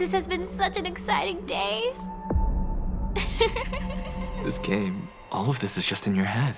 This has been such an exciting day. This game, all of this is just in your head.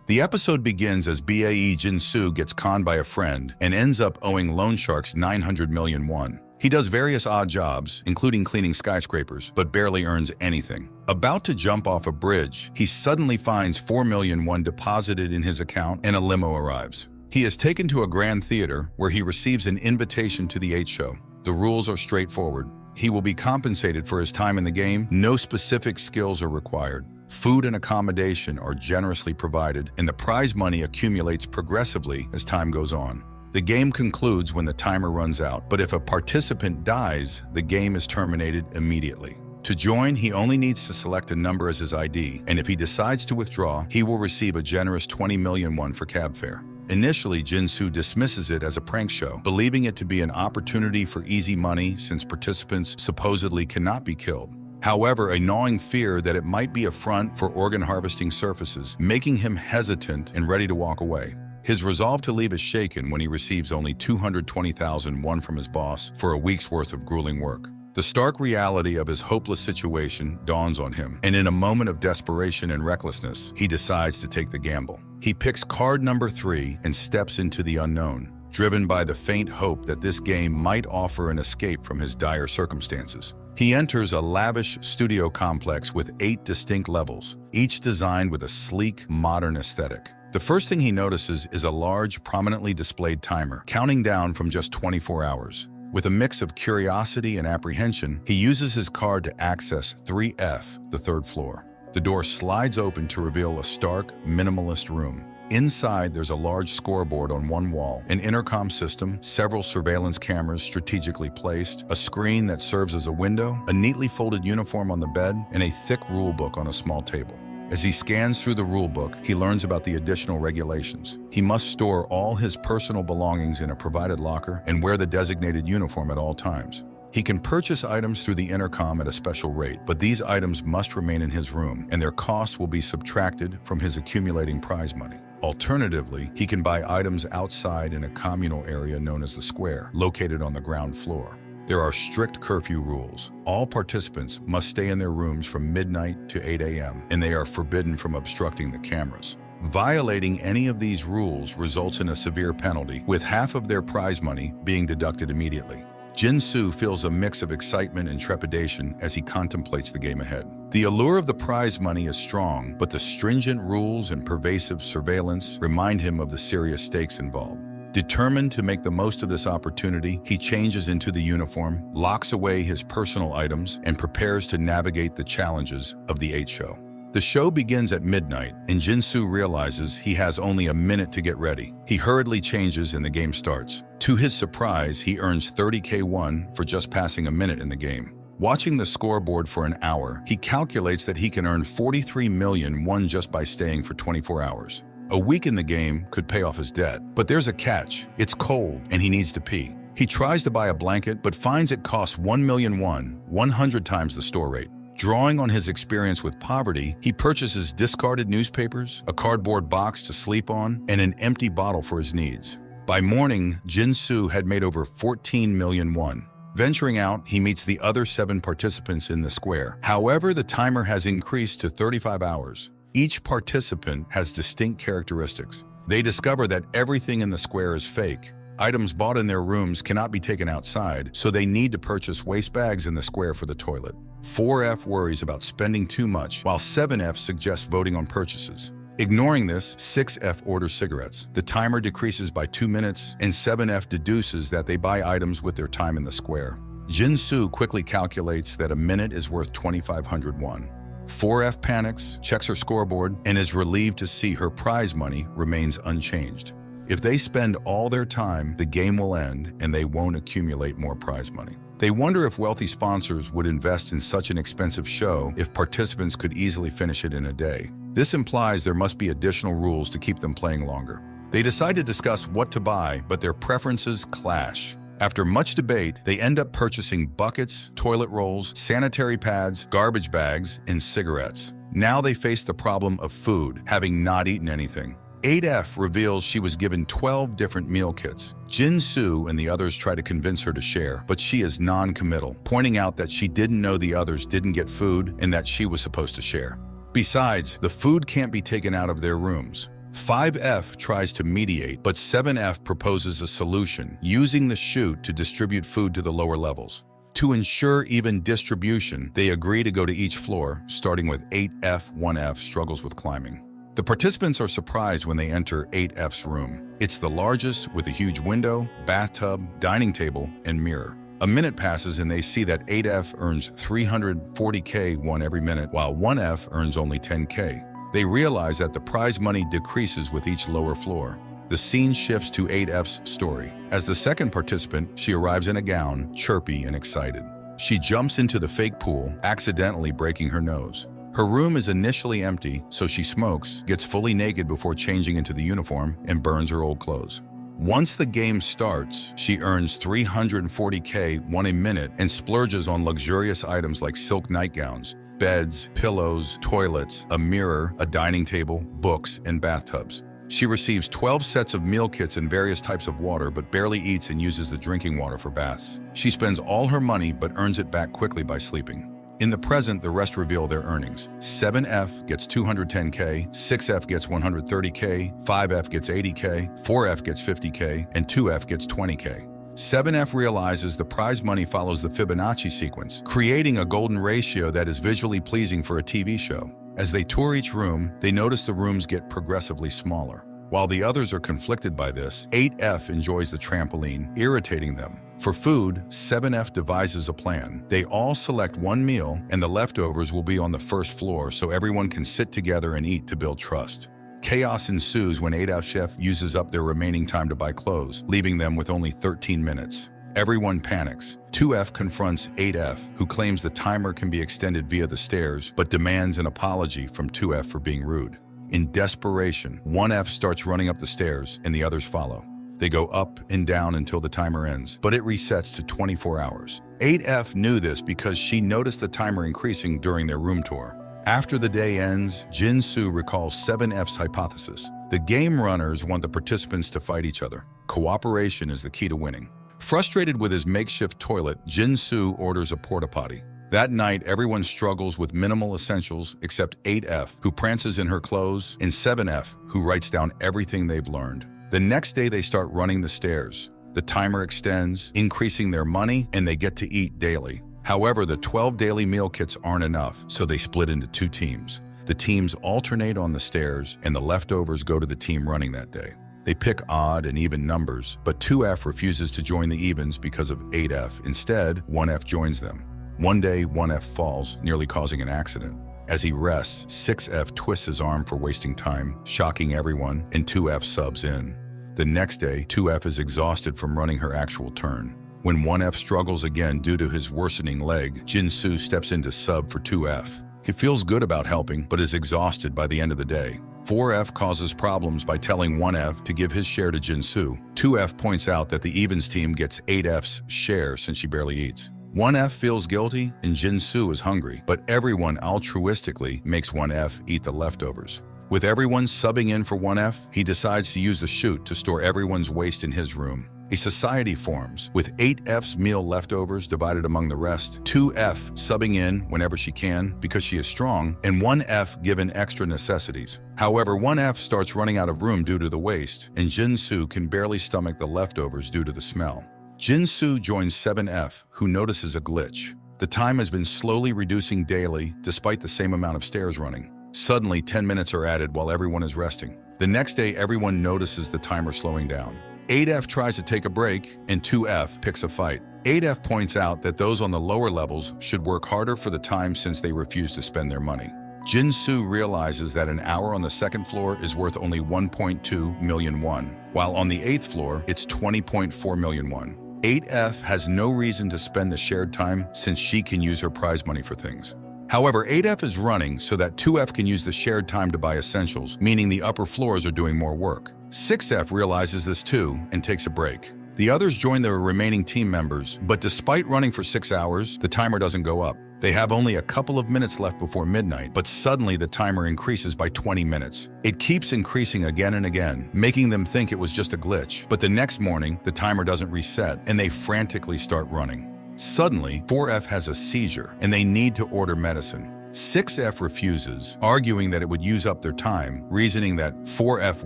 The episode begins as BAE Jin-soo gets conned by a friend and ends up owing loan sharks 900 million won. He does various odd jobs, including cleaning skyscrapers, but barely earns anything. About to jump off a bridge, he suddenly finds 4 million won deposited in his account and a limo arrives. He is taken to a grand theater where he receives an invitation to the 8 show. The rules are straightforward. He will be compensated for his time in the game. No specific skills are required. Food and accommodation are generously provided, and the prize money accumulates progressively as time goes on. The game concludes when the timer runs out, but if a participant dies, the game is terminated immediately. To join, he only needs to select a number as his ID, and if he decides to withdraw, he will receive a generous 20 million won for cab fare. Initially, Jin-soo dismisses it as a prank show, believing it to be an opportunity for easy money since participants supposedly cannot be killed. However, a gnawing fear that it might be a front for organ harvesting surfaces, making him hesitant and ready to walk away. His resolve to leave is shaken when he receives only 220,000 won from his boss for a week's worth of grueling work. The stark reality of his hopeless situation dawns on him, and in a moment of desperation and recklessness, he decides to take the gamble. He picks card number 3 and steps into the unknown, driven by the faint hope that this game might offer an escape from his dire circumstances. He enters a lavish studio complex with 8 distinct levels, each designed with a sleek, modern aesthetic. The first thing he notices is a large, prominently displayed timer, counting down from just 24 hours. With a mix of curiosity and apprehension, he uses his card to access 3F, the 3rd floor. The door slides open to reveal a stark, minimalist room. Inside, there's a large scoreboard on one wall, an intercom system, several surveillance cameras strategically placed, a screen that serves as a window, a neatly folded uniform on the bed, and a thick rule book on a small table. As he scans through the rule book, he learns about the additional regulations. He must store all his personal belongings in a provided locker and wear the designated uniform at all times. He can purchase items through the intercom at a special rate, but these items must remain in his room, and their costs will be subtracted from his accumulating prize money. Alternatively, he can buy items outside in a communal area known as the square, located on the ground floor. There are strict curfew rules. All participants must stay in their rooms from midnight to 8 a.m., and they are forbidden from obstructing the cameras. Violating any of these rules results in a severe penalty, with half of their prize money being deducted immediately. Jin-soo feels a mix of excitement and trepidation as he contemplates the game ahead. The allure of the prize money is strong, but the stringent rules and pervasive surveillance remind him of the serious stakes involved. Determined to make the most of this opportunity, he changes into the uniform, locks away his personal items, and prepares to navigate the challenges of the 8 show. The show begins at midnight, and Jin-soo realizes he has only a minute to get ready. He hurriedly changes and the game starts. To his surprise, he earns 30k won for just passing a minute in the game. Watching the scoreboard for an hour, he calculates that he can earn 43 million won just by staying for 24 hours. A week in the game could pay off his debt, but there's a catch. It's cold, and he needs to pee. He tries to buy a blanket, but finds it costs 1 million won, 100 times the store rate. Drawing on his experience with poverty, he purchases discarded newspapers, a cardboard box to sleep on, and an empty bottle for his needs. By morning, Jin-soo had made over 14 million won. Venturing out, he meets the other 7 participants in the square. However, the timer has increased to 35 hours. Each participant has distinct characteristics. They discover that everything in the square is fake. Items bought in their rooms cannot be taken outside, so they need to purchase waste bags in the square for the toilet. 4F worries about spending too much, while 7F suggests voting on purchases. Ignoring this, 6F orders cigarettes. The timer decreases by 2 minutes, and 7F deduces that they buy items with their time in the square. Jin-soo quickly calculates that a minute is worth 2,500 won. 4F panics, checks her scoreboard, and is relieved to see her prize money remains unchanged. If they spend all their time, the game will end and they won't accumulate more prize money. They wonder if wealthy sponsors would invest in such an expensive show if participants could easily finish it in a day. This implies there must be additional rules to keep them playing longer. They decide to discuss what to buy, but their preferences clash. After much debate, they end up purchasing buckets, toilet rolls, sanitary pads, garbage bags, and cigarettes. Now they face the problem of food, having not eaten anything. 8F reveals she was given 12 different meal kits. Jin-Soo and the others try to convince her to share, but she is non-committal, pointing out that she didn't know the others didn't get food and that she was supposed to share. Besides, the food can't be taken out of their rooms. 5F tries to mediate, but 7F proposes a solution, using the chute to distribute food to the lower levels. To ensure even distribution, they agree to go to each floor, starting with 8F. 1F struggles with climbing. The participants are surprised when they enter 8F's room. It's the largest, with a huge window, bathtub, dining table, and mirror. A minute passes and they see that 8F earns 340K every minute, while 1F earns only 10K. They realize that the prize money decreases with each lower floor. The scene shifts to 8F's story. As the second participant, she arrives in a gown, chirpy and excited. She jumps into the fake pool, accidentally breaking her nose. Her room is initially empty, so she smokes, gets fully naked before changing into the uniform, and burns her old clothes. Once the game starts, she earns 340K a minute and splurges on luxurious items like silk nightgowns, beds, pillows, toilets, a mirror, a dining table, books, and bathtubs. She receives 12 sets of meal kits and various types of water, but barely eats and uses the drinking water for baths. She spends all her money but earns it back quickly by sleeping. In the present, the rest reveal their earnings. 7F gets 210K, 6F gets 130K, 5F gets 80K, 4F gets 50K, and 2F gets 20K. 7F realizes the prize money follows the Fibonacci sequence, creating a golden ratio that is visually pleasing for a TV show. As they tour each room, they notice the rooms get progressively smaller. While the others are conflicted by this, 8F enjoys the trampoline, irritating them. For food, 7F devises a plan. They all select one meal, and the leftovers will be on the first floor so everyone can sit together and eat to build trust. Chaos ensues when 8F chef uses up their remaining time to buy clothes, leaving them with only 13 minutes. Everyone panics. 2F confronts 8F, who claims the timer can be extended via the stairs, but demands an apology from 2F for being rude. In desperation, 1F starts running up the stairs, and the others follow. They go up and down until the timer ends, but it resets to 24 hours. 8F knew this because she noticed the timer increasing during their room tour. After the day ends, Jin-Soo recalls 7F's hypothesis. The game runners want the participants to fight each other. Cooperation is the key to winning. Frustrated with his makeshift toilet, Jin-Soo orders a porta-potty. That night, everyone struggles with minimal essentials except 8F, who prances in her clothes, and 7F, who writes down everything they've learned. The next day, they start running the stairs. The timer extends, increasing their money, and they get to eat daily. However, the 12 daily meal kits aren't enough, so they split into two teams. The teams alternate on the stairs, and the leftovers go to the team running that day. They pick odd and even numbers, but 2F refuses to join the evens because of 8F. Instead, 1F joins them. One day, 1F falls, nearly causing an accident. As he rests, 6F twists his arm for wasting time, shocking everyone, and 2F subs in. The next day, 2F is exhausted from running her actual turn. When 1F struggles again due to his worsening leg, Jin-Soo steps in to sub for 2F. He feels good about helping, but is exhausted by the end of the day. 4F causes problems by telling 1F to give his share to Jin-Soo. 2F points out that the evens team gets 8F's share since she barely eats. 1F feels guilty and Jin-Soo is hungry, but everyone altruistically makes 1F eat the leftovers. With everyone subbing in for 1F, he decides to use the chute to store everyone's waste in his room. A society forms, with 8F's meal leftovers divided among the rest, 2F subbing in whenever she can because she is strong, and 1F given extra necessities. However, 1F starts running out of room due to the waste, and Jin-Soo can barely stomach the leftovers due to the smell. Jin-Soo joins 7F, who notices a glitch. The time has been slowly reducing daily, despite the same amount of stairs running. Suddenly, 10 minutes are added while everyone is resting. The next day, everyone notices the timer slowing down. 8F tries to take a break, and 2F picks a fight. 8F points out that those on the lower levels should work harder for the time since they refuse to spend their money. Jin-Soo realizes that an hour on the second floor is worth only 1.2 million won, while on the 8th floor, it's 20.4 million won. 8F has no reason to spend the shared time since she can use her prize money for things. However, 8F is running so that 2F can use the shared time to buy essentials, meaning the upper floors are doing more work. 6F realizes this too and takes a break. The others join the remaining team members, but despite running for 6 hours, the timer doesn't go up. They have only a couple of minutes left before midnight, but suddenly the timer increases by 20 minutes. It keeps increasing again and again, making them think it was just a glitch. But the next morning, the timer doesn't reset, and they frantically start running. Suddenly, 4F has a seizure, and they need to order medicine. 6F refuses, arguing that it would use up their time, reasoning that 4F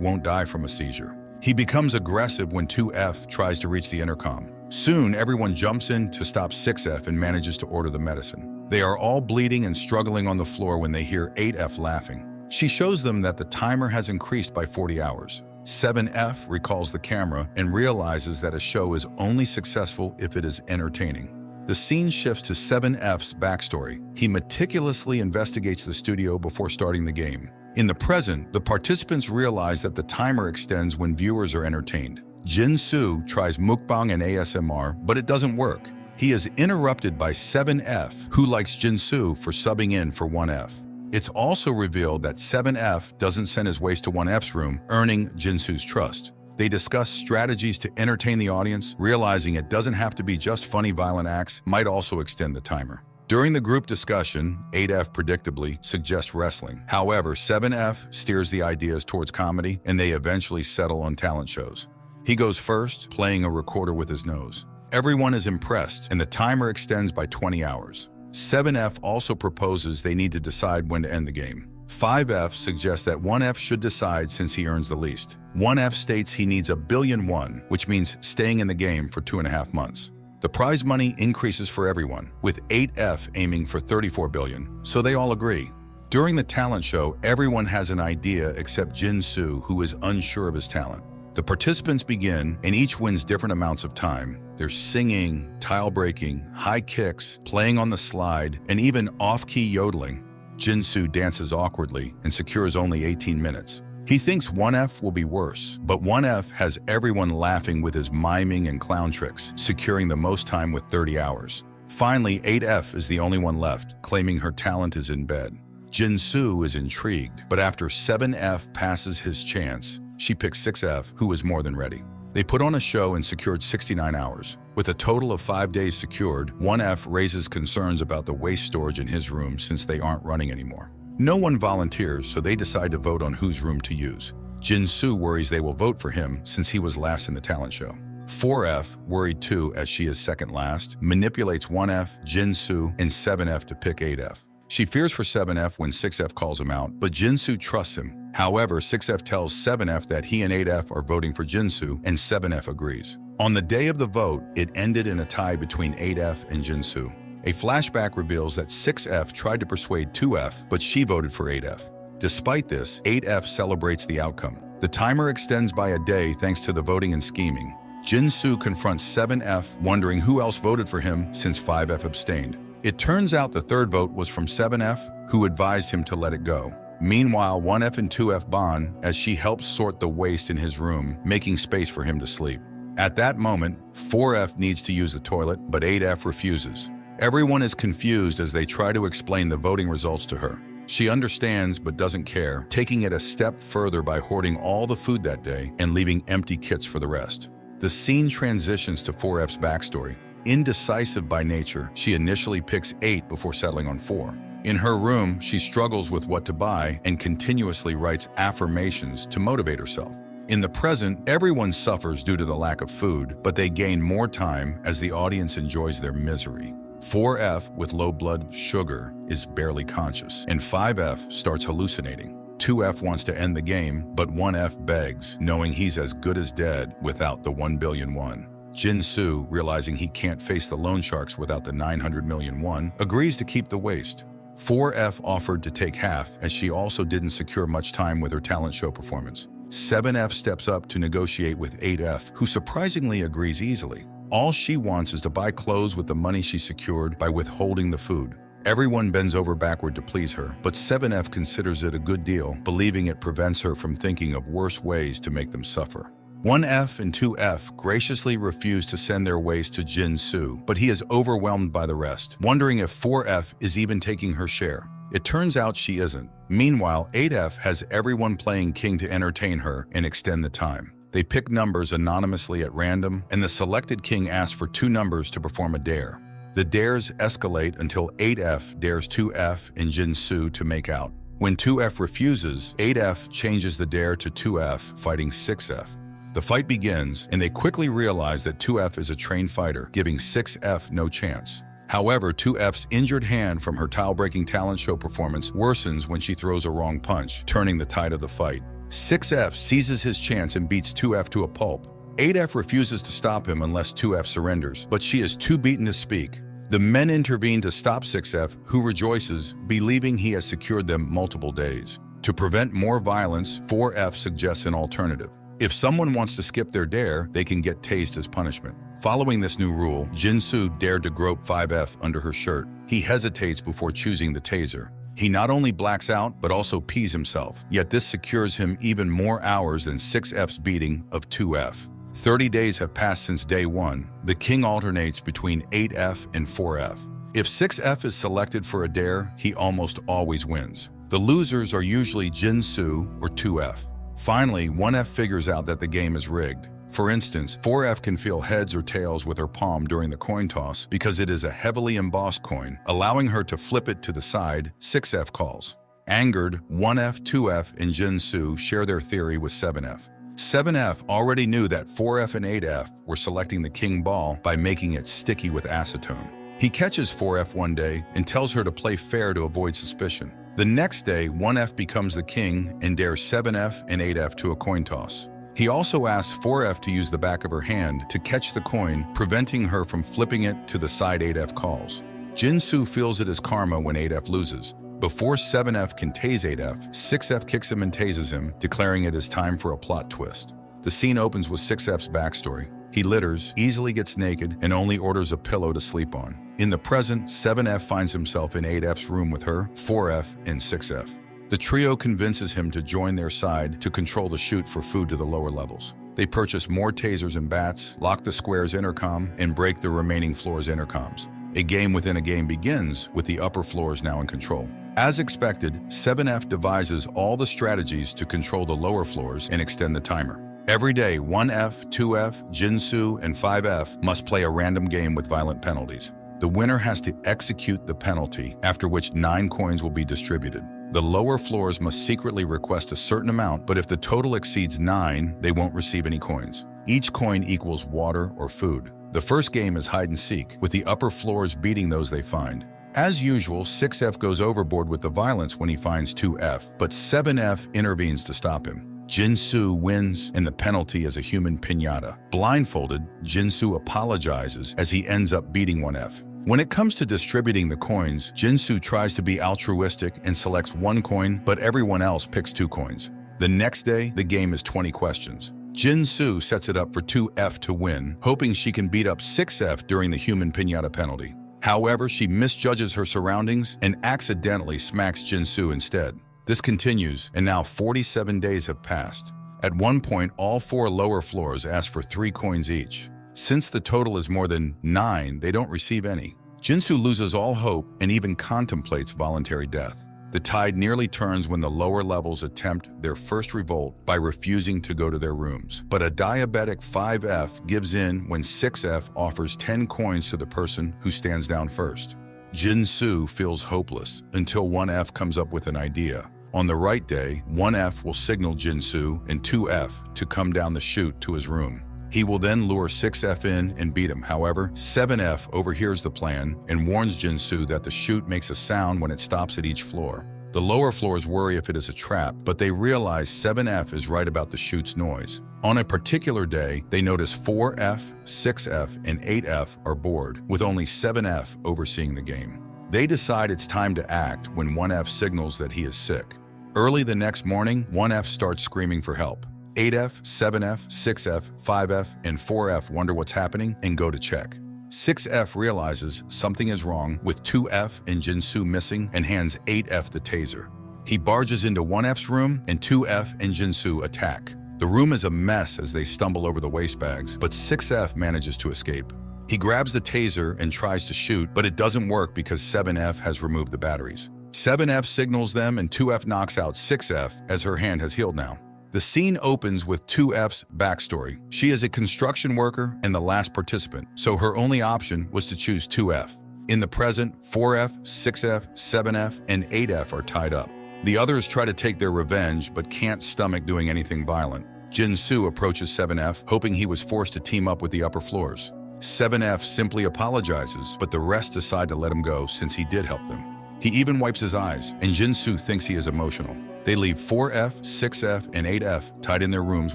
won't die from a seizure. He becomes aggressive when 2F tries to reach the intercom. Soon, everyone jumps in to stop 6F and manages to order the medicine. They are all bleeding and struggling on the floor when they hear 8F laughing. She shows them that the timer has increased by 40 hours. 7F recalls the camera and realizes that a show is only successful if it is entertaining. The scene shifts to 7F's backstory. He meticulously investigates the studio before starting the game. In the present, the participants realize that the timer extends when viewers are entertained. Jin-Soo tries mukbang and ASMR, but it doesn't work. He is interrupted by 7F, who likes Jin-Soo for subbing in for 1F. It's also revealed that 7F doesn't send his waist to 1F's room, earning Jin-Soo's trust. They discuss strategies to entertain the audience, realizing it doesn't have to be just funny violent acts, might also extend the timer. During the group discussion, 8F predictably suggests wrestling. However, 7F steers the ideas towards comedy, and they eventually settle on talent shows. He goes first, playing a recorder with his nose. Everyone is impressed, and the timer extends by 20 hours. 7F also proposes they need to decide when to end the game. 5F suggests that 1F should decide since he earns the least. 1F states he needs $1 billion, which means staying in the game for 2.5 months. The prize money increases for everyone, with 8F aiming for $34 billion, so they all agree. During the talent show, everyone has an idea except Jin-Soo, who is unsure of his talent. The participants begin, and each wins different amounts of time. There's singing, tile breaking, high kicks, playing on the slide, and even off-key yodeling. Jin-Soo dances awkwardly and secures only 18 minutes. He thinks 1F will be worse, but 1F has everyone laughing with his miming and clown tricks, securing the most time with 30 hours. Finally, 8F is the only one left, claiming her talent is in bed. Jin-Soo is intrigued, but after 7F passes his chance, she picks 6F, who is more than ready. They put on a show and secured 69 hours. With a total of 5 days secured, 1F raises concerns about the waste storage in his room since they aren't running anymore. No one volunteers, so they decide to vote on whose room to use. Jin-Soo worries they will vote for him since he was last in the talent show. 4F, worried too as she is second last, manipulates 1F, Jin-Soo, and 7F to pick 8F. She fears for 7F when 6F calls him out, but Jin-Soo trusts him. However, 6F tells 7F that he and 8F are voting for Jin-Soo, and 7F agrees. On the day of the vote, it ended in a tie between 8F and Jin-Soo. A flashback reveals that 6F tried to persuade 2F, but she voted for 8F. Despite this, 8F celebrates the outcome. The timer extends by a day thanks to the voting and scheming. Jin-Soo confronts 7F, wondering who else voted for him since 5F abstained. It turns out the third vote was from 7F, who advised him to let it go. Meanwhile, 1F and 2F bond as she helps sort the waste in his room, making space for him to sleep. At that moment, 4F needs to use the toilet, but 8F refuses. Everyone is confused as they try to explain the voting results to her. She understands but doesn't care, taking it a step further by hoarding all the food that day and leaving empty kits for the rest. The scene transitions to 4F's backstory. Indecisive by nature, she initially picks 8 before settling on 4. In her room, she struggles with what to buy and continuously writes affirmations to motivate herself. In the present, everyone suffers due to the lack of food, but they gain more time as the audience enjoys their misery. 4F, with low blood sugar, is barely conscious, and 5F starts hallucinating. 2F wants to end the game, but 1F begs, knowing he's as good as dead without the $1 billion won. Jin-Soo, realizing he can't face the loan sharks without the 900 million won, agrees to keep the waste. 4F offered to take half, as she also didn't secure much time with her talent show performance. 7F steps up to negotiate with 8F, who surprisingly agrees easily. All she wants is to buy clothes with the money she secured by withholding the food. Everyone bends over backward to please her, but 7F considers it a good deal, believing it prevents her from thinking of worse ways to make them suffer. 1F and 2F graciously refuse to send their waste to Jin-Soo, but he is overwhelmed by the rest, wondering if 4F is even taking her share. It turns out she isn't. Meanwhile, 8F has everyone playing king to entertain her and extend the time. They pick numbers anonymously at random, and the selected king asks for 2 numbers to perform a dare. The dares escalate until 8F dares 2F and Jin-Soo to make out. When 2F refuses, 8F changes the dare to 2F, fighting 6F. The fight begins, and they quickly realize that 2F is a trained fighter, giving 6F no chance. However, 2F's injured hand from her tile-breaking talent show performance worsens when she throws a wrong punch, turning the tide of the fight. 6F seizes his chance and beats 2F to a pulp. 8F refuses to stop him unless 2F surrenders, but she is too beaten to speak. The men intervene to stop 6F, who rejoices, believing he has secured them multiple days. To prevent more violence, 4F suggests an alternative. If someone wants to skip their dare, they can get tased as punishment. Following this new rule, Jin-Soo dared to grope 5F under her shirt. He hesitates before choosing the taser. He not only blacks out, but also pees himself, yet this secures him even more hours than 6F's beating of 2F. 30 days have passed since day 1. The king alternates between 8F and 4F. If 6F is selected for a dare, he almost always wins. The losers are usually Jin-Soo or 2F. Finally, 1F figures out that the game is rigged. For instance, 4F can feel heads or tails with her palm during the coin toss because it is a heavily embossed coin, allowing her to flip it to the side. 6F calls. Angered, 1F, 2F, and Jin-Soo share their theory with 7F. 7F already knew that 4F and 8F were selecting the king ball by making it sticky with acetone. He catches 4F one day and tells her to play fair to avoid suspicion. The next day, 1F becomes the king and dares 7F and 8F to a coin toss. He also asks 4F to use the back of her hand to catch the coin, preventing her from flipping it to the side 8F calls. Jin-Soo feels it as karma when 8F loses. Before 7F can tase 8F, 6F kicks him and tases him, declaring it is time for a plot twist. The scene opens with 6F's backstory. He litters, easily gets naked, and only orders a pillow to sleep on. In the present, 7F finds himself in 8F's room with her, 4F, and 6F. The trio convinces him to join their side to control the chute for food to the lower levels. They purchase more tasers and bats, lock the square's intercom, and break the remaining floor's intercoms. A game within a game begins, with the upper floors now in control. As expected, 7F devises all the strategies to control the lower floors and extend the timer. Every day, 1F, 2F, Jin-Soo, and 5F must play a random game with violent penalties. The winner has to execute the penalty, after which 9 coins will be distributed. The lower floors must secretly request a certain amount, but if the total exceeds 9, they won't receive any coins. Each coin equals water or food. The first game is hide and seek, with the upper floors beating those they find. As usual, 6F goes overboard with the violence when he finds 2F, but 7F intervenes to stop him. Jin-Soo wins, and the penalty is a human piñata. Blindfolded, Jin-Soo apologizes as he ends up beating 1F. When it comes to distributing the coins, Jin-Soo tries to be altruistic and selects 1 coin, but everyone else picks 2 coins. The next day, the game is 20 questions. Jin-Soo sets it up for 2F to win, hoping she can beat up 6F during the human piñata penalty. However, she misjudges her surroundings and accidentally smacks Jin-Soo instead. This continues, and now 47 days have passed. At one point, all 4 lower floors ask for 3 coins each. Since the total is more than 9, they don't receive any. Jin-Soo loses all hope and even contemplates voluntary death. The tide nearly turns when the lower levels attempt their first revolt by refusing to go to their rooms. But a diabetic 5F gives in when 6F offers 10 coins to the person who stands down first. Jin-Soo feels hopeless until 1F comes up with an idea. On the right day, 1F will signal Jin-Soo and 2F to come down the chute to his room. He will then lure 6F in and beat him. However, 7F overhears the plan and warns Jin-Soo that the chute makes a sound when it stops at each floor. The lower floors worry if it is a trap, but they realize 7F is right about the chute's noise. On a particular day, they notice 4F, 6F, and 8F are bored, with only 7F overseeing the game. They decide it's time to act when 1F signals that he is sick. Early the next morning, 1F starts screaming for help. 8F, 7F, 6F, 5F, and 4F wonder what's happening and go to check. 6F realizes something is wrong with 2F and Jin-Soo missing and hands 8F the taser. He barges into 1F's room and 2F and Jin-Soo attack. The room is a mess as they stumble over the waste bags, but 6F manages to escape. He grabs the taser and tries to shoot, but it doesn't work because 7F has removed the batteries. 7F signals them and 2F knocks out 6F as her hand has healed now. The scene opens with 2F's backstory. She is a construction worker and the last participant, so her only option was to choose 2F. In the present, 4F, 6F, 7F, and 8F are tied up. The others try to take their revenge, but can't stomach doing anything violent. Jin-Soo approaches 7F, hoping he was forced to team up with the upper floors. 7F simply apologizes, but the rest decide to let him go since he did help them. He even wipes his eyes, and Jin-Soo thinks he is emotional. They leave 4F, 6F, and 8F tied in their rooms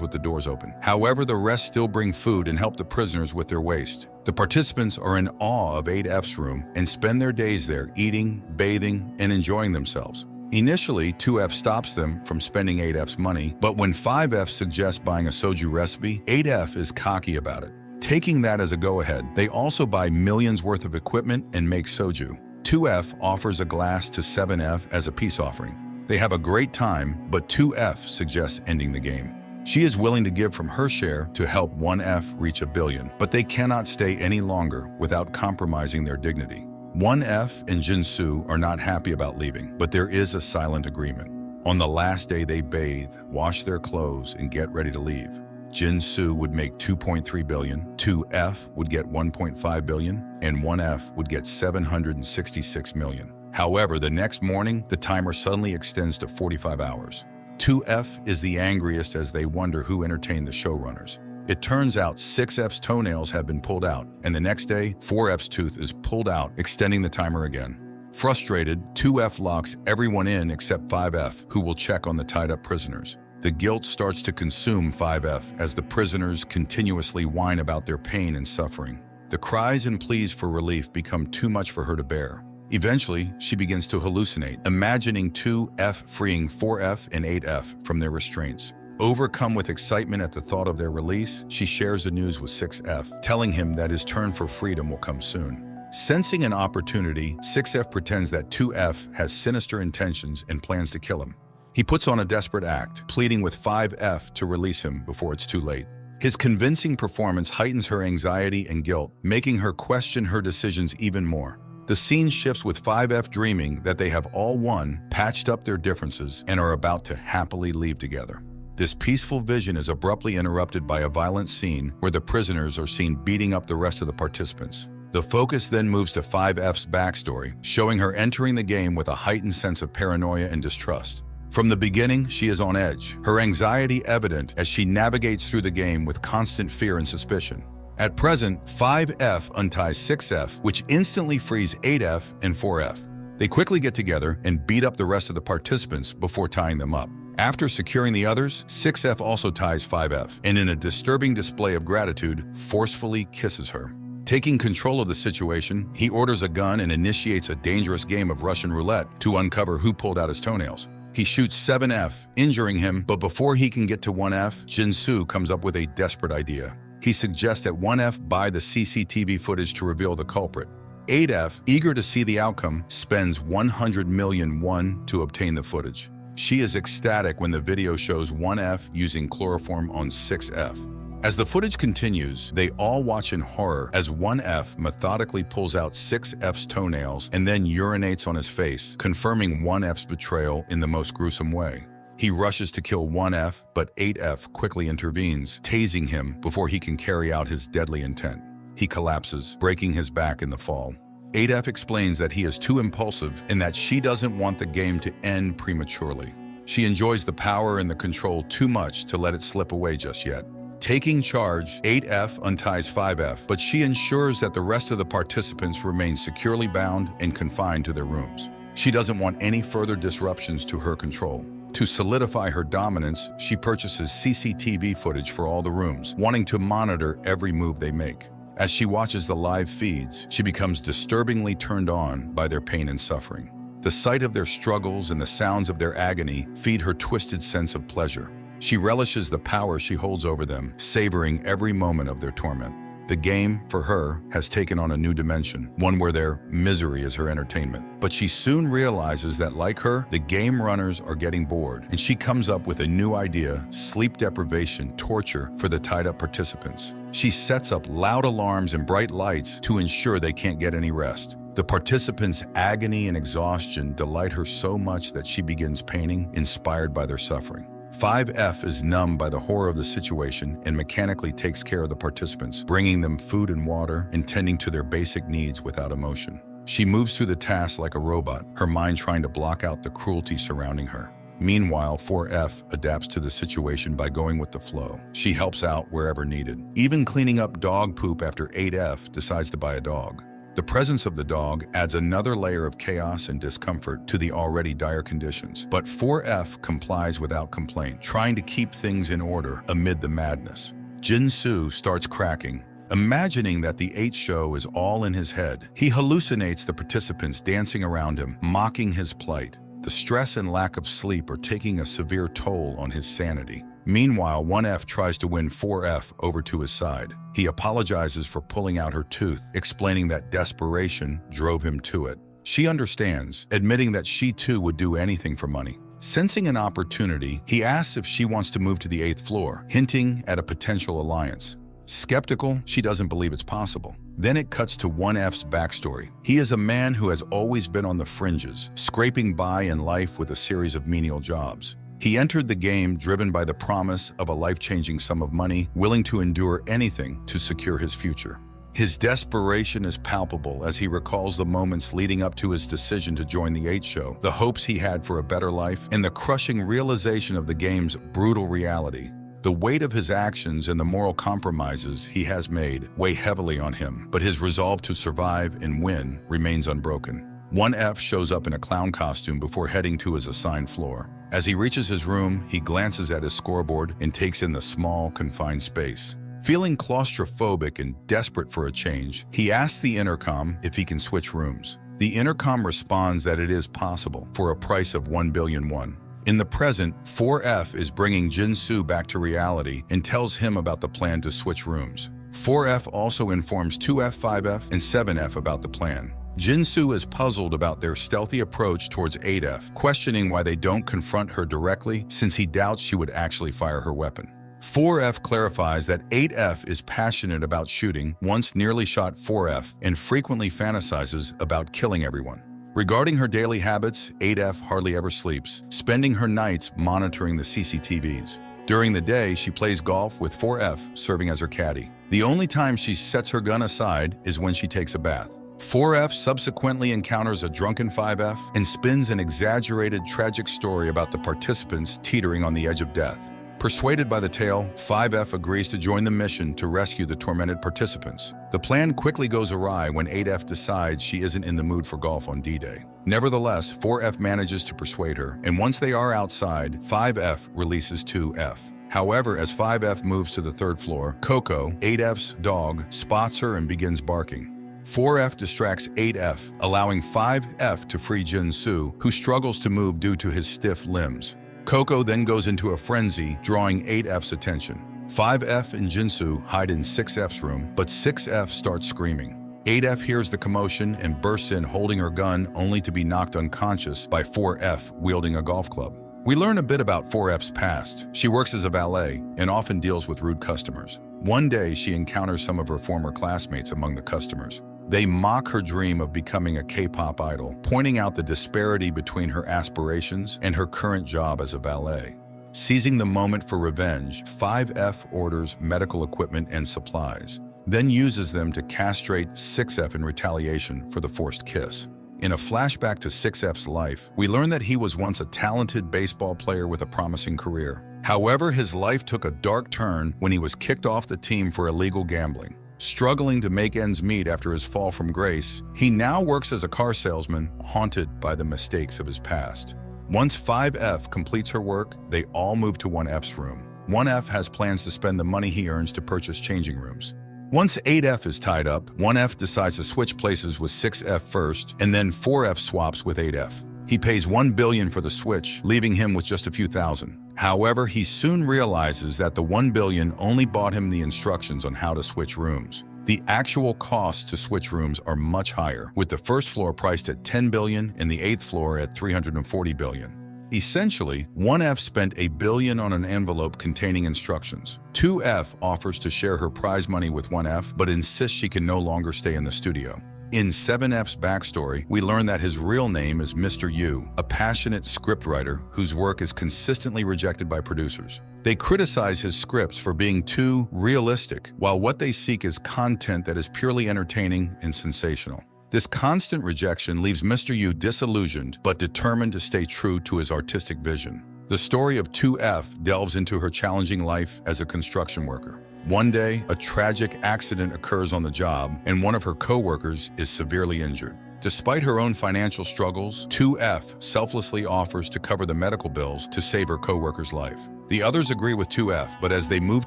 with the doors open. However, the rest still bring food and help the prisoners with their waste. The participants are in awe of 8F's room and spend their days there eating, bathing, and enjoying themselves. Initially, 2F stops them from spending 8F's money, but when 5F suggests buying a soju recipe, 8F is cocky about it. Taking that as a go-ahead, they also buy millions worth of equipment and make soju. 2F offers a glass to 7F as a peace offering. They have a great time, but 2F suggests ending the game. She is willing to give from her share to help 1F reach $1 billion, but they cannot stay any longer without compromising their dignity. 1F and Jin-Soo are not happy about leaving, but there is a silent agreement. On the last day, they bathe, wash their clothes, and get ready to leave. Jin-Soo would make $2.3 billion, 2F would get $1.5 billion, and 1F would get $766 million. However, the next morning, the timer suddenly extends to 45 hours. 2F is the angriest as they wonder who entertained the showrunners. It turns out 6F's toenails have been pulled out, and the next day, 4F's tooth is pulled out, extending the timer again. Frustrated, 2F locks everyone in except 5F, who will check on the tied-up prisoners. The guilt starts to consume 5F as the prisoners continuously whine about their pain and suffering. The cries and pleas for relief become too much for her to bear. Eventually, she begins to hallucinate, imagining 2F freeing 4F and 8F from their restraints. Overcome with excitement at the thought of their release, she shares the news with 6F, telling him that his turn for freedom will come soon. Sensing an opportunity, 6F pretends that 2F has sinister intentions and plans to kill him. He puts on a desperate act, pleading with 5F to release him before it's too late. His convincing performance heightens her anxiety and guilt, making her question her decisions even more. The scene shifts with 5F dreaming that they have all won, patched up their differences, and are about to happily leave together. This peaceful vision is abruptly interrupted by a violent scene where the prisoners are seen beating up the rest of the participants. The focus then moves to 5F's backstory, showing her entering the game with a heightened sense of paranoia and distrust. From the beginning, she is on edge, her anxiety evident as she navigates through the game with constant fear and suspicion. At present, 5F unties 6F, which instantly frees 8F and 4F. They quickly get together and beat up the rest of the participants before tying them up. After securing the others, 6F also ties 5F, and in a disturbing display of gratitude, forcefully kisses her. Taking control of the situation, he orders a gun and initiates a dangerous game of Russian roulette to uncover who pulled out his toenails. He shoots 7F, injuring him, but before he can get to 1F, Jin-Soo comes up with a desperate idea. He suggests that 1F buy the CCTV footage to reveal the culprit. 8F, eager to see the outcome, spends 100 million won to obtain the footage. She is ecstatic when the video shows 1F using chloroform on 6F. As the footage continues, they all watch in horror as 1F methodically pulls out 6F's toenails and then urinates on his face, confirming 1F's betrayal in the most gruesome way. He rushes to kill 1F, but 8F quickly intervenes, tasing him before he can carry out his deadly intent. He collapses, breaking his back in the fall. 8F explains that he is too impulsive and that she doesn't want the game to end prematurely. She enjoys the power and the control too much to let it slip away just yet. Taking charge, 8F unties 5F, but she ensures that the rest of the participants remain securely bound and confined to their rooms. She doesn't want any further disruptions to her control. To solidify her dominance, she purchases CCTV footage for all the rooms, wanting to monitor every move they make. As she watches the live feeds, she becomes disturbingly turned on by their pain and suffering. The sight of their struggles and the sounds of their agony feed her twisted sense of pleasure. She relishes the power she holds over them, savoring every moment of their torment. The game, for her, has taken on a new dimension, one where their misery is her entertainment. But she soon realizes that, like her, the game runners are getting bored, and she comes up with a new idea: sleep deprivation, torture for the tied-up participants. She sets up loud alarms and bright lights to ensure they can't get any rest. The participants' agony and exhaustion delight her so much that she begins painting, inspired by their suffering. 5F is numbed by the horror of the situation and mechanically takes care of the participants, bringing them food and water and tending to their basic needs without emotion. She moves through the task like a robot, her mind trying to block out the cruelty surrounding her. Meanwhile, 4F adapts to the situation by going with the flow. She helps out wherever needed. Even cleaning up dog poop after 8F decides to buy a dog. The presence of the dog adds another layer of chaos and discomfort to the already dire conditions. But 4F complies without complaint, trying to keep things in order amid the madness. Jin-Soo starts cracking, imagining that the 8 show is all in his head. He hallucinates the participants dancing around him, mocking his plight. The stress and lack of sleep are taking a severe toll on his sanity. Meanwhile, 1F tries to win 4F over to his side. He apologizes for pulling out her tooth, explaining that desperation drove him to it. She understands, admitting that she too would do anything for money. Sensing an opportunity, he asks if she wants to move to the 8th floor, hinting at a potential alliance. Skeptical, she doesn't believe it's possible. Then it cuts to 1F's backstory. He is a man who has always been on the fringes, scraping by in life with a series of menial jobs. He entered the game driven by the promise of a life-changing sum of money, willing to endure anything to secure his future. His desperation is palpable as he recalls the moments leading up to his decision to join the 8 show, the hopes he had for a better life, and the crushing realization of the game's brutal reality. The weight of his actions and the moral compromises he has made weigh heavily on him, but his resolve to survive and win remains unbroken. 1F shows up in a clown costume before heading to his assigned floor. As he reaches his room, he glances at his scoreboard and takes in the small, confined space. Feeling claustrophobic and desperate for a change, he asks the intercom if he can switch rooms. The intercom responds that it is possible for a price of 1 billion won. In the present, 4F is bringing Jin-Soo back to reality and tells him about the plan to switch rooms. 4F also informs 2F, 5F, and 7F about the plan. Jin-Soo is puzzled about their stealthy approach towards 8F, questioning why they don't confront her directly since he doubts she would actually fire her weapon. 4F clarifies that 8F is passionate about shooting, once nearly shot 4F, and frequently fantasizes about killing everyone. Regarding her daily habits, 8F hardly ever sleeps, spending her nights monitoring the CCTVs. During the day, she plays golf with 4F serving as her caddy. The only time she sets her gun aside is when she takes a bath. 4F subsequently encounters a drunken 5F and spins an exaggerated, tragic story about the participants teetering on the edge of death. Persuaded by the tale, 5F agrees to join the mission to rescue the tormented participants. The plan quickly goes awry when 8F decides she isn't in the mood for golf on D-Day. Nevertheless, 4F manages to persuade her, and once they are outside, 5F releases 2F. However, as 5F moves to the 3rd floor, Coco, 8F's dog, spots her and begins barking. 4F distracts 8F, allowing 5F to free Jin-Soo, who struggles to move due to his stiff limbs. Coco then goes into a frenzy, drawing 8F's attention. 5F and Jin-Soo hide in 6F's room, but 6F starts screaming. 8F hears the commotion and bursts in holding her gun, only to be knocked unconscious by 4F wielding a golf club. We learn a bit about 4F's past. She works as a valet and often deals with rude customers. One day, she encounters some of her former classmates among the customers. They mock her dream of becoming a K-pop idol, pointing out the disparity between her aspirations and her current job as a valet. Seizing the moment for revenge, 5F orders medical equipment and supplies, then uses them to castrate 6F in retaliation for the forced kiss. In a flashback to 6F's life, we learn that he was once a talented baseball player with a promising career. However, his life took a dark turn when he was kicked off the team for illegal gambling. Struggling to make ends meet after his fall from grace, he now works as a car salesman, haunted by the mistakes of his past. Once 5F completes her work, they all move to 1F's room. 1F has plans to spend the money he earns to purchase changing rooms. Once 8F is tied up, 1F decides to switch places with 6F first, and then 4F swaps with 8F. He pays 1 billion for the switch, leaving him with just a few thousand. However, he soon realizes that the 1 billion only bought him the instructions on how to switch rooms. The actual costs to switch rooms are much higher, with the 1st floor priced at 10 billion and the 8th floor at 340 billion. Essentially, 1F spent $1 billion on an envelope containing instructions. 2F offers to share her prize money with 1F, but insists she can no longer stay in the studio. In 7F's backstory, we learn that his real name is Mr. Yu, a passionate scriptwriter whose work is consistently rejected by producers. They criticize his scripts for being too realistic, while what they seek is content that is purely entertaining and sensational. This constant rejection leaves Mr. Yu disillusioned but determined to stay true to his artistic vision. The story of 2F delves into her challenging life as a construction worker. One day, a tragic accident occurs on the job, and one of her co-workers is severely injured. Despite her own financial struggles, 2F selflessly offers to cover the medical bills to save her co-worker's life. The others agree with 2F, but as they move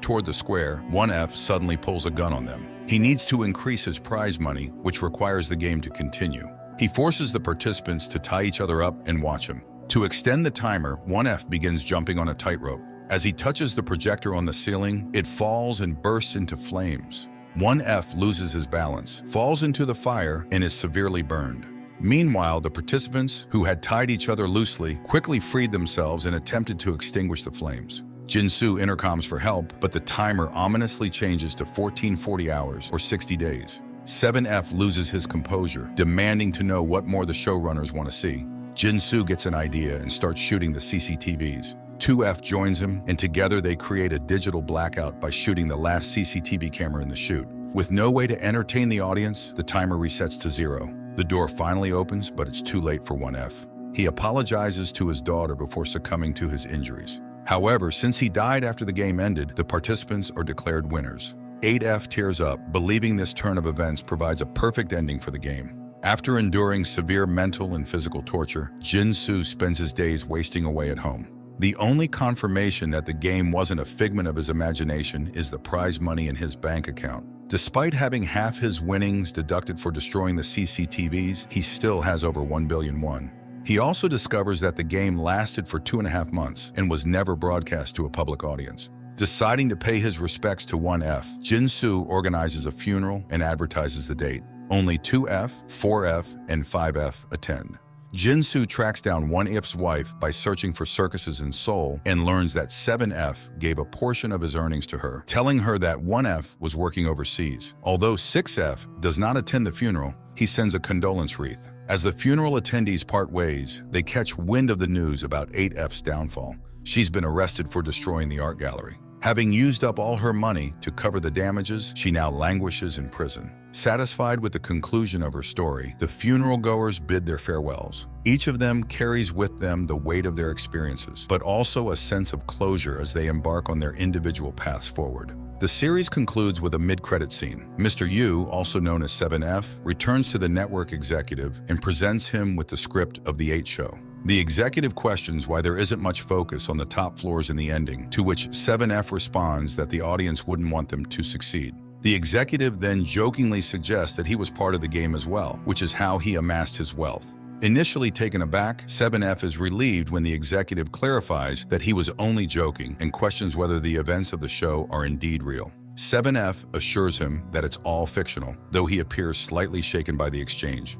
toward the square, 1F suddenly pulls a gun on them. He needs to increase his prize money, which requires the game to continue. He forces the participants to tie each other up and watch him. To extend the timer, 1F begins jumping on a tightrope. As he touches the projector on the ceiling, it falls and bursts into flames. 1F loses his balance, falls into the fire, and is severely burned. Meanwhile, the participants, who had tied each other loosely, quickly freed themselves and attempted to extinguish the flames. Jinsu intercoms for help, but the timer ominously changes to 1440 hours or 60 days. 7F loses his composure, demanding to know what more the showrunners want to see. Jinsu gets an idea and starts shooting the CCTVs. 2F joins him, and together they create a digital blackout by shooting the last CCTV camera in the shoot. With no way to entertain the audience, the timer resets to 0. The door finally opens, but it's too late for 1F. He apologizes to his daughter before succumbing to his injuries. However, since he died after the game ended, the participants are declared winners. 8F tears up, believing this turn of events provides a perfect ending for the game. After enduring severe mental and physical torture, Jinsu spends his days wasting away at home. The only confirmation that the game wasn't a figment of his imagination is the prize money in his bank account. Despite having half his winnings deducted for destroying the CCTVs, he still has over 1 billion won. He also discovers that the game lasted for 2.5 months and was never broadcast to a public audience. Deciding to pay his respects to 1F, Jinsu organizes a funeral and advertises the date. Only 2F, 4F, and 5F attend. Jinsu tracks down 1F's wife by searching for circuses in Seoul and learns that 7F gave a portion of his earnings to her, telling her that 1F was working overseas. Although 6F does not attend the funeral, he sends a condolence wreath. As the funeral attendees part ways, they catch wind of the news about 8F's downfall. She's been arrested for destroying the art gallery. Having used up all her money to cover the damages, she now languishes in prison. Satisfied with the conclusion of her story, the funeral goers bid their farewells. Each of them carries with them the weight of their experiences, but also a sense of closure as they embark on their individual paths forward. The series concludes with a mid-credit scene. Mr. Yu, also known as 7F, returns to the network executive and presents him with the script of The 8 Show. The executive questions why there isn't much focus on the top floors in the ending, to which 7F responds that the audience wouldn't want them to succeed. The executive then jokingly suggests that he was part of the game as well, which is how he amassed his wealth. Initially taken aback, 7F is relieved when the executive clarifies that he was only joking and questions whether the events of the show are indeed real. 7F assures him that it's all fictional, though he appears slightly shaken by the exchange.